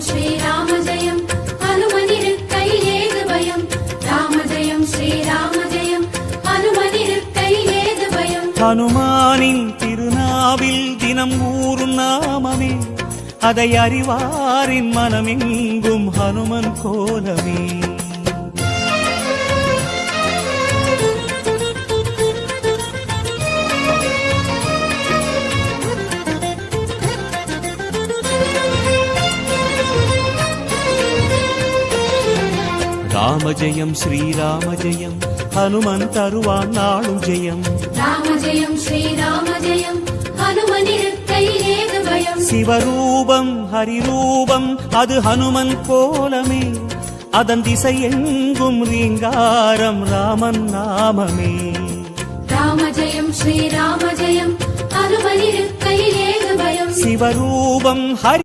ஜெயம் ஸ்ரீராம ஜெயம் ஹனுமனிருக்கை ஏது பயம் ராம ஜெயம் ஸ்ரீராம ஜெயம் ஹனுமனிருக்கை ஏது பயம் ஹனுமானின் திருநாவில் தினம் ஊரும் நாமமே அதை அறிவாரின் மனமெங்கும் ஹனுமன் கோலமே ராம ஜெயம் ஸ்ரீராம ஜெயம் ஹனுமன் தருவான் நாளும் ஜெயம் ராம ஜெயம் ஸ்ரீராம ஜெயம் ஹனுமனிருக்கை ஏது பயம் சிவரூபம் ஹரிரூபம் அது ஹனுமன் கோலமே அதன் திசை எங்கும் ரீங்காரம் ராமன் நாமமே ராம ஜெயம் ஸ்ரீராம ஜெயம் ஹனுமனிருக்கை ஏது பயம் சிவரூபம் ஹரி